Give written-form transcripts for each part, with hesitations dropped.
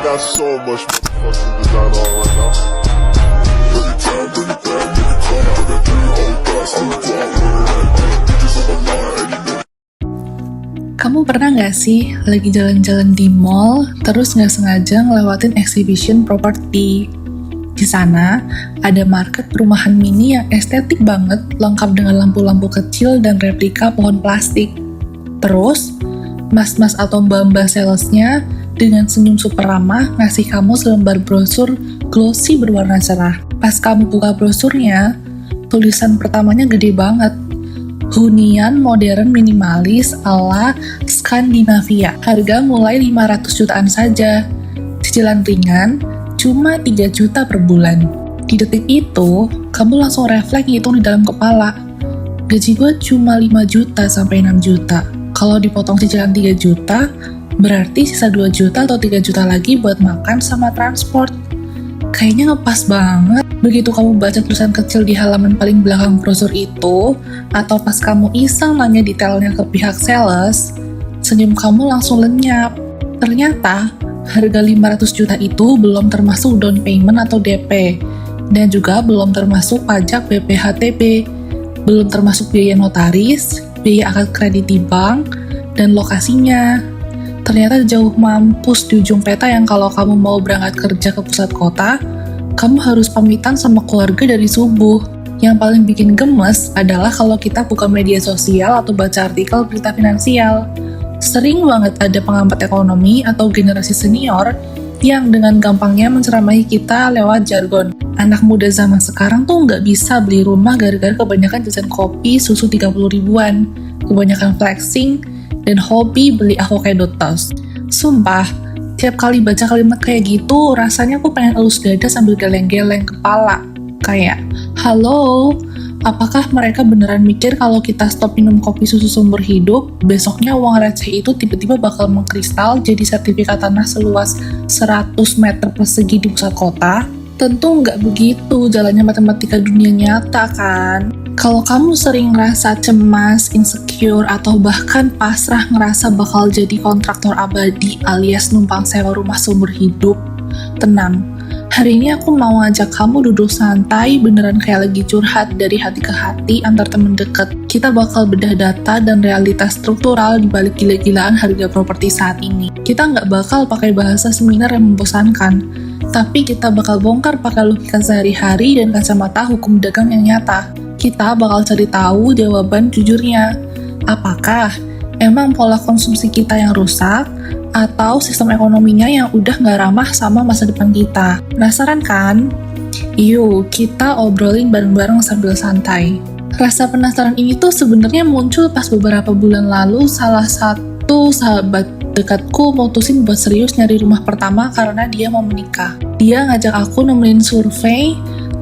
got so much motherfucking design on right now. Bring it down, nigga, come out, got 3 whole thoughts, I'm the guap, bitches on my line, and you know. Kamu pernah gak sih lagi jalan-jalan di mall, terus gak sengaja ngelewatin exhibition property? Di sana, ada market perumahan mini yang estetik banget, lengkap dengan lampu-lampu kecil dan replika pohon plastik. Terus, mas-mas atau mbak-mbak salesnya dengan senyum super ramah ngasih kamu selembar brosur glossy berwarna cerah. Pas kamu buka brosurnya, tulisan pertamanya gede banget. Hunian modern minimalis ala Skandinavia. Harga mulai 500 jutaan saja. Cicilan ringan, cuma 3 juta per bulan. Di detik itu, kamu langsung refleks ngitung di dalam kepala. Gaji gue cuma 5 juta sampai 6 juta. Kalau dipotong cicilan 3 juta, berarti sisa 2 juta atau 3 juta lagi buat makan sama transport. Kayaknya ngepas banget. Begitu kamu baca tulisan kecil di halaman paling belakang brosur itu, atau pas kamu iseng nanya detailnya ke pihak sales, senyum kamu langsung lenyap. Ternyata, harga 500 juta itu belum termasuk down payment atau DP, dan juga belum termasuk pajak BPHTB, belum termasuk biaya notaris, biaya akad kredit di bank, dan lokasinya. Ternyata jauh mampus di ujung peta yang kalau kamu mau berangkat kerja ke pusat kota, kamu harus pamitan sama keluarga dari subuh. Yang paling bikin gemes adalah kalau kita buka media sosial atau baca artikel berita finansial. Sering banget ada pengamat ekonomi atau generasi senior yang dengan gampangnya menceramahi kita lewat jargon. Anak muda zaman sekarang tuh nggak bisa beli rumah gara-gara kebanyakan jajan kopi susu 30 ribuan, kebanyakan flexing, dan hobi beli avocado toast. Sumpah, tiap kali baca kalimat kayak gitu, rasanya aku pengen elus dada sambil geleng-geleng kepala. Kayak, halo, apakah mereka beneran mikir kalau kita stop minum kopi susu seumur hidup, besoknya uang receh itu tiba-tiba bakal mengkristal jadi sertifikat tanah seluas 100 meter persegi di pusat kota? Tentu nggak begitu jalannya matematika dunia nyata kan? Kalau kamu sering ngerasa cemas, insecure, atau bahkan pasrah ngerasa bakal jadi kontraktor abadi alias numpang sewa rumah seumur hidup, tenang. Hari ini aku mau ngajak kamu duduk santai, beneran kayak lagi curhat dari hati ke hati antar temen deket. Kita bakal bedah data dan realitas struktural di balik gila-gilaan harga properti saat ini. Kita nggak bakal pakai bahasa seminar yang membosankan, tapi kita bakal bongkar pakai logika sehari-hari dan kacamata hukum dagang yang nyata. Kita bakal cari tahu jawaban jujurnya. Apakah emang pola konsumsi kita yang rusak, atau sistem ekonominya yang udah nggak ramah sama masa depan kita? Penasaran kan? Yuk, kita obrolin bareng-bareng sambil santai. Rasa penasaran ini tuh sebenarnya muncul pas beberapa bulan lalu salah satu sahabat dekatku mutusin buat serius nyari rumah pertama karena dia mau menikah. Dia ngajak aku nemenin survei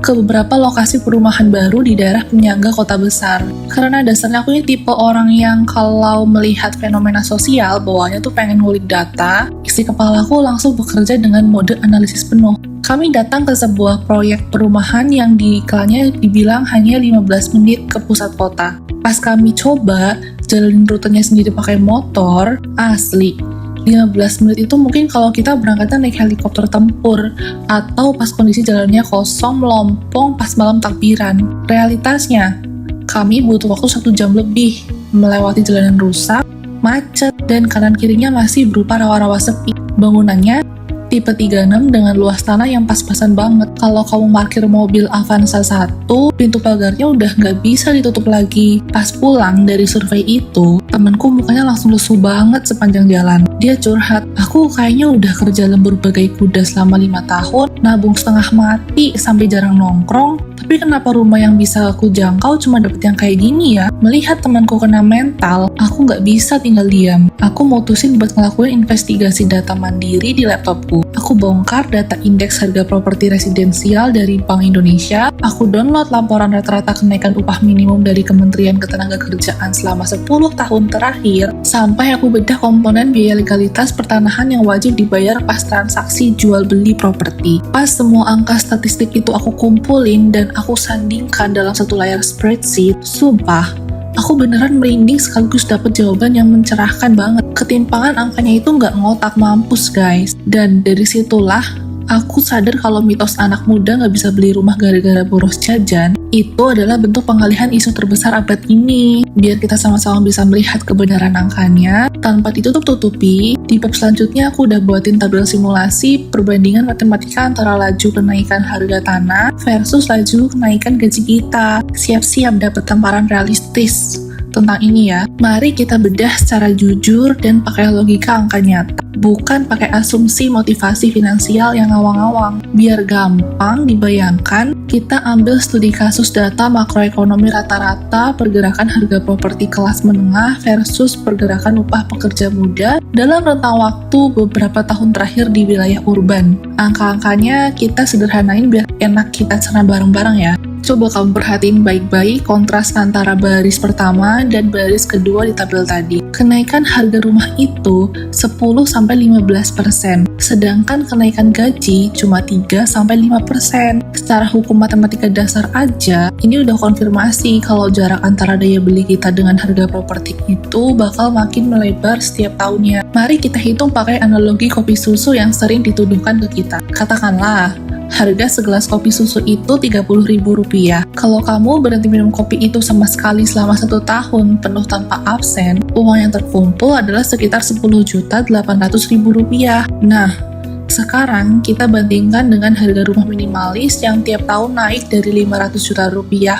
ke beberapa lokasi perumahan baru di daerah penyangga kota besar. Karena dasarnya aku ini tipe orang yang kalau melihat fenomena sosial, bawaannya tuh pengen ngulik data, isi kepalaku langsung bekerja dengan mode analisis penuh. Kami datang ke sebuah proyek perumahan yang di iklannya dibilang hanya 15 menit ke pusat kota. Pas kami coba jalanin rutenya sendiri pakai motor, asli 15 menit itu mungkin kalau kita berangkatnya naik helikopter tempur, atau pas kondisi jalannya kosong, melompong pas malam takbiran. Realitasnya, kami butuh waktu 1 jam lebih, melewati jalanan rusak, macet, dan kanan kirinya masih berupa rawa-rawa sepi. Bangunannya tipe 36 dengan luas tanah yang pas-pasan banget. Kalau kamu parkir mobil Avanza 1, pintu pagarnya udah nggak bisa ditutup lagi. Pas pulang dari survei itu, temenku mukanya langsung lesu banget sepanjang jalan. Dia curhat, aku kayaknya udah kerja lembur bagai kuda selama 5 tahun, nabung setengah mati sampai jarang nongkrong, tapi kenapa rumah yang bisa aku jangkau cuma dapet yang kayak gini ya? Melihat temanku kena mental, aku nggak bisa tinggal diam. Aku mutusin buat ngelakuin investigasi data mandiri di laptopku. Aku bongkar data indeks harga properti residensial dari Bank Indonesia. Aku download laporan rata-rata kenaikan upah minimum dari Kementerian Ketenagakerjaan selama 10 tahun terakhir, sampai aku bedah komponen biaya legalitas pertanahan yang wajib dibayar pas transaksi jual beli properti. Pas semua angka statistik itu aku kumpulin dan aku sandingkan dalam satu layar spreadsheet, sumpah, Aku beneran merinding sekaligus dapat jawaban yang mencerahkan banget. Ketimpangan angkanya itu nggak ngotak, mampus guys. Dan dari situlah aku sadar kalau mitos anak muda nggak bisa beli rumah gara-gara boros jajan itu adalah bentuk pengalihan isu terbesar abad ini. Biar kita sama-sama bisa melihat kebenaran angkanya tanpa ditutup-tutupi, di bab selanjutnya aku udah buatin tabel simulasi perbandingan matematika antara laju kenaikan harga tanah versus laju kenaikan gaji kita. Siap-siap dapat tamparan realistis tentang ini ya. Mari kita bedah secara jujur dan pakai logika angka nyata, bukan pakai asumsi motivasi finansial yang ngawang-ngawang. Biar gampang dibayangkan, kita ambil studi kasus data makroekonomi rata-rata pergerakan harga properti kelas menengah versus pergerakan upah pekerja muda dalam rentang waktu beberapa tahun terakhir di wilayah urban. Angka-angkanya kita sederhanain biar enak kita cerna bareng-bareng ya. Coba kamu perhatiin baik-baik kontras antara baris pertama dan baris kedua di tabel tadi. Kenaikan harga rumah itu 10-15%, sedangkan kenaikan gaji cuma 3-5%. Secara hukum matematika dasar aja, ini udah konfirmasi kalau jarak antara daya beli kita dengan harga properti itu bakal makin melebar setiap tahunnya. Mari kita hitung pakai analogi kopi susu yang sering dituduhkan ke kita. Katakanlah, harga segelas kopi susu itu Rp30.000. Kalau kamu berhenti minum kopi itu sama sekali selama 1 tahun penuh tanpa absen, uang yang terkumpul adalah sekitar Rp10.800.000. Nah, sekarang kita bandingkan dengan harga rumah minimalis yang tiap tahun naik dari Rp500 juta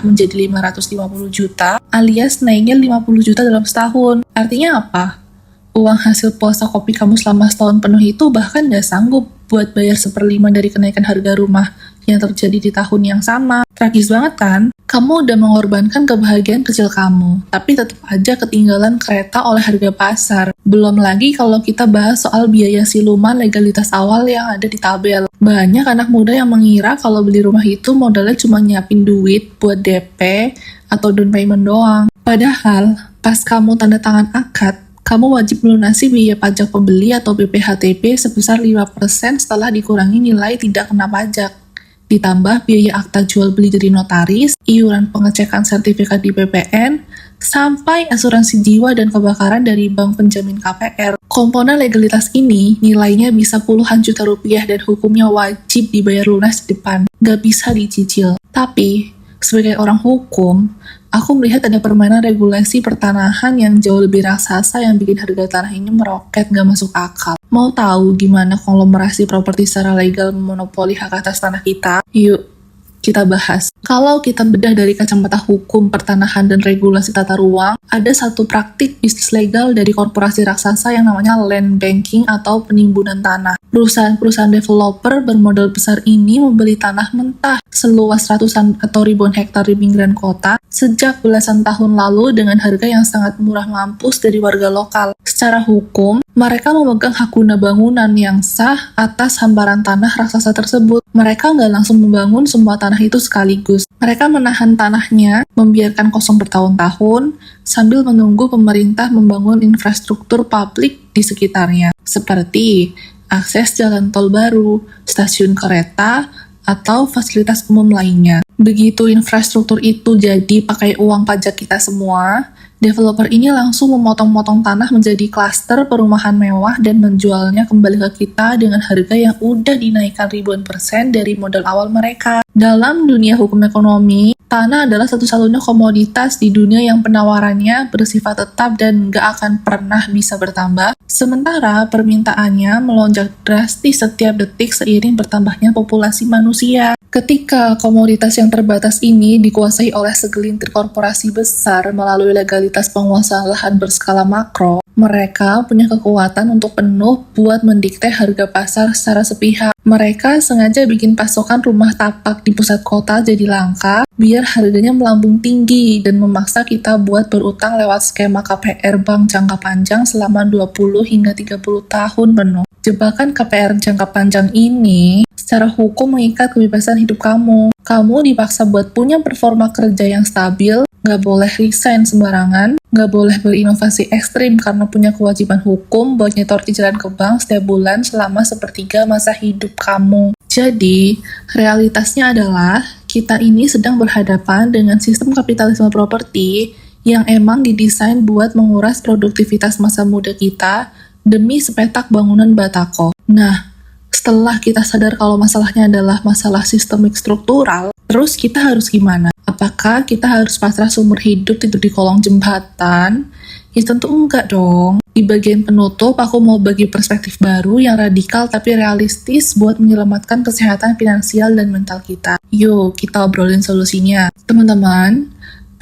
menjadi Rp550 juta, alias naiknya Rp50 juta dalam setahun. Artinya apa? Uang hasil puasa kopi kamu selama setahun penuh itu bahkan nggak sanggup buat bayar 1/5 dari kenaikan harga rumah yang terjadi di tahun yang sama. Tragis banget kan? Kamu udah mengorbankan kebahagiaan kecil kamu, tapi tetap aja ketinggalan kereta oleh harga pasar. Belum lagi kalau kita bahas soal biaya siluman legalitas awal yang ada di tabel. Banyak anak muda yang mengira kalau beli rumah itu modalnya cuma nyiapin duit buat DP atau down payment doang. Padahal, pas kamu tanda tangan akad, kamu wajib melunasi biaya pajak pembeli atau BPHTB sebesar 5% setelah dikurangi nilai tidak kena pajak. Ditambah biaya akta jual beli dari notaris, iuran pengecekan sertifikat di BPN, sampai asuransi jiwa dan kebakaran dari bank penjamin KPR. Komponen legalitas ini nilainya bisa puluhan juta rupiah dan hukumnya wajib dibayar lunas di depan. Gak bisa dicicil. Tapi, sebagai orang hukum, aku melihat ada permainan regulasi pertanahan yang jauh lebih raksasa yang bikin harga tanah ini meroket gak masuk akal. Mau tahu gimana konglomerasi properti secara legal memonopoli hak atas tanah kita? Yuk, kita bahas. Kalau kita bedah dari kacamata hukum, pertanahan, dan regulasi tata ruang, ada satu praktik bisnis legal dari korporasi raksasa yang namanya land banking atau penimbunan tanah. Perusahaan-perusahaan developer bermodal besar ini membeli tanah mentah seluas ratusan atau ribuan hektar di pinggiran kota sejak belasan tahun lalu dengan harga yang sangat murah mampus dari warga lokal. Secara hukum, mereka memegang hak guna bangunan yang sah atas hamparan tanah raksasa tersebut. Mereka nggak langsung membangun semua tanah itu sekaligus. Mereka menahan tanahnya, membiarkan kosong bertahun-tahun, sambil menunggu pemerintah membangun infrastruktur publik di sekitarnya, seperti akses jalan tol baru, stasiun kereta, atau fasilitas umum lainnya. Begitu infrastruktur itu jadi pakai uang pajak kita semua, developer ini langsung memotong-motong tanah menjadi klaster perumahan mewah dan menjualnya kembali ke kita dengan harga yang udah dinaikkan ribuan persen dari modal awal mereka. Dalam dunia hukum ekonomi, tanah adalah satu-satunya komoditas di dunia yang penawarannya bersifat tetap dan gak akan pernah bisa bertambah, sementara permintaannya melonjak drastis setiap detik seiring bertambahnya populasi manusia. Ketika komoditas yang terbatas ini dikuasai oleh segelintir korporasi besar melalui legalitas penguasaan lahan berskala makro, mereka punya kekuatan untuk penuh buat mendikte harga pasar secara sepihak. Mereka sengaja bikin pasokan rumah tapak di pusat kota jadi langka, biar harganya melambung tinggi dan memaksa kita buat berutang lewat skema KPR bank jangka panjang selama 20 hingga 30 tahun penuh. Jebakan KPR jangka panjang ini secara hukum mengikat kebebasan hidup kamu. Kamu dipaksa buat punya performa kerja yang stabil, nggak boleh resign sembarangan, nggak boleh berinovasi ekstrim karena punya kewajiban hukum buat nyetor cicilan ke bank setiap bulan selama 1/3 masa hidup kamu. Jadi, realitasnya adalah kita ini sedang berhadapan dengan sistem kapitalisme properti yang emang didesain buat menguras produktivitas masa muda kita demi sepetak bangunan Batako. Nah, setelah kita sadar kalau masalahnya adalah masalah sistemik struktural, terus kita harus gimana? Apakah kita harus pasrah seumur hidup tidur di kolong jembatan? Ya tentu enggak dong. Di bagian penutup, aku mau bagi perspektif baru yang radikal tapi realistis buat menyelamatkan kesehatan finansial dan mental kita. Yuk, kita obrolin solusinya. Teman-teman,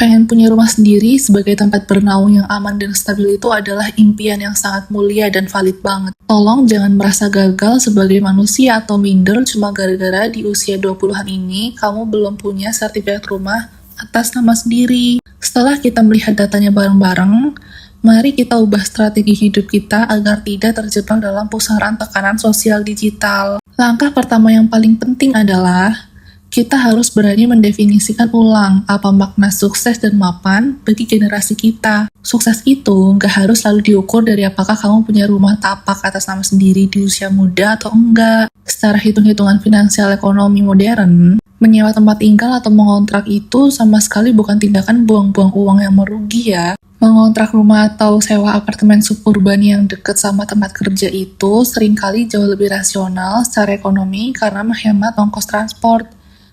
pengen punya rumah sendiri sebagai tempat bernaung yang aman dan stabil itu adalah impian yang sangat mulia dan valid banget. Tolong jangan merasa gagal sebagai manusia atau minder cuma gara-gara di usia 20-an ini kamu belum punya sertifikat rumah atas nama sendiri. Setelah kita melihat datanya bareng-bareng, mari kita ubah strategi hidup kita agar tidak terjebak dalam pusaran tekanan sosial digital. Langkah pertama yang paling penting adalah kita harus berani mendefinisikan ulang apa makna sukses dan mapan bagi generasi kita. Sukses itu nggak harus selalu diukur dari apakah kamu punya rumah tapak atas nama sendiri di usia muda atau enggak. Secara hitung-hitungan finansial ekonomi modern, menyewa tempat tinggal atau mengontrak itu sama sekali bukan tindakan buang-buang uang yang merugi ya. Mengontrak rumah atau sewa apartemen suburban yang dekat sama tempat kerja itu seringkali jauh lebih rasional secara ekonomi karena menghemat ongkos transport,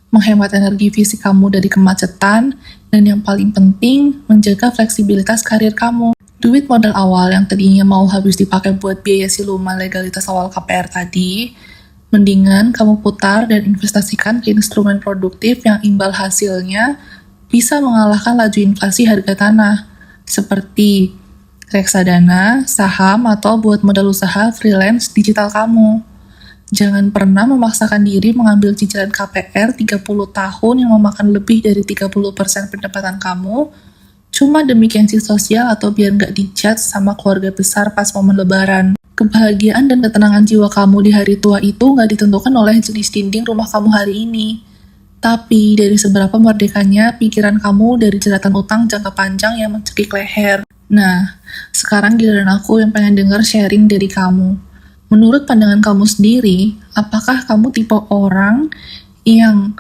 menghemat energi fisik kamu dari kemacetan, dan yang paling penting, menjaga fleksibilitas karir kamu. Duit modal awal yang tadinya mau habis dipakai buat biaya siluman legalitas awal KPR tadi, mendingan kamu putar dan investasikan ke instrumen produktif yang imbal hasilnya bisa mengalahkan laju inflasi harga tanah, seperti reksadana, saham, atau buat modal usaha freelance digital kamu. Jangan pernah memaksakan diri mengambil cicilan KPR 30 tahun yang memakan lebih dari 30% pendapatan kamu cuma demi gengsi sosial atau biar nggak dijudge sama keluarga besar pas momen lebaran. Kebahagiaan dan ketenangan jiwa kamu di hari tua itu nggak ditentukan oleh jenis dinding rumah kamu hari ini, tapi dari seberapa merdekanya pikiran kamu dari jeratan utang jangka panjang yang mencekik leher. Nah, sekarang giliran aku yang pengen denger sharing dari kamu. Menurut pandangan kamu sendiri, apakah kamu tipe orang yang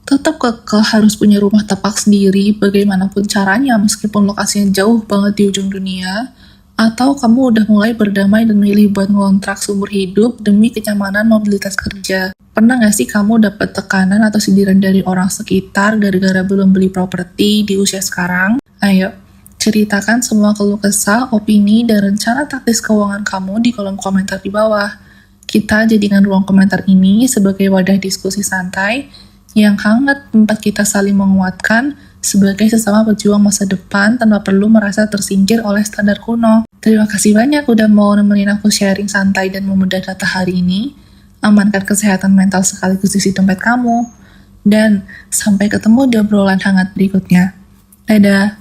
tetap kekeh harus punya rumah tapak sendiri bagaimanapun caranya meskipun lokasinya jauh banget di ujung dunia? Atau kamu udah mulai berdamai dan milih buat ngontrak seumur hidup demi kenyamanan mobilitas kerja? Pernah gak sih kamu dapat tekanan atau sindiran dari orang sekitar gara-gara belum beli properti di usia sekarang? Ayo, ceritakan semua keluh kesah, opini, dan rencana taktis keuangan kamu di kolom komentar di bawah. Kita jadikan ruang komentar ini sebagai wadah diskusi santai yang hangat tempat kita saling menguatkan sebagai sesama pejuang masa depan tanpa perlu merasa tersingkir oleh standar kuno. Terima kasih banyak udah mau nemenin aku sharing santai dan membedah data hari ini. Amankan kesehatan mental sekaligus isi dompet kamu. Dan sampai ketemu di obrolan hangat berikutnya. Dadah!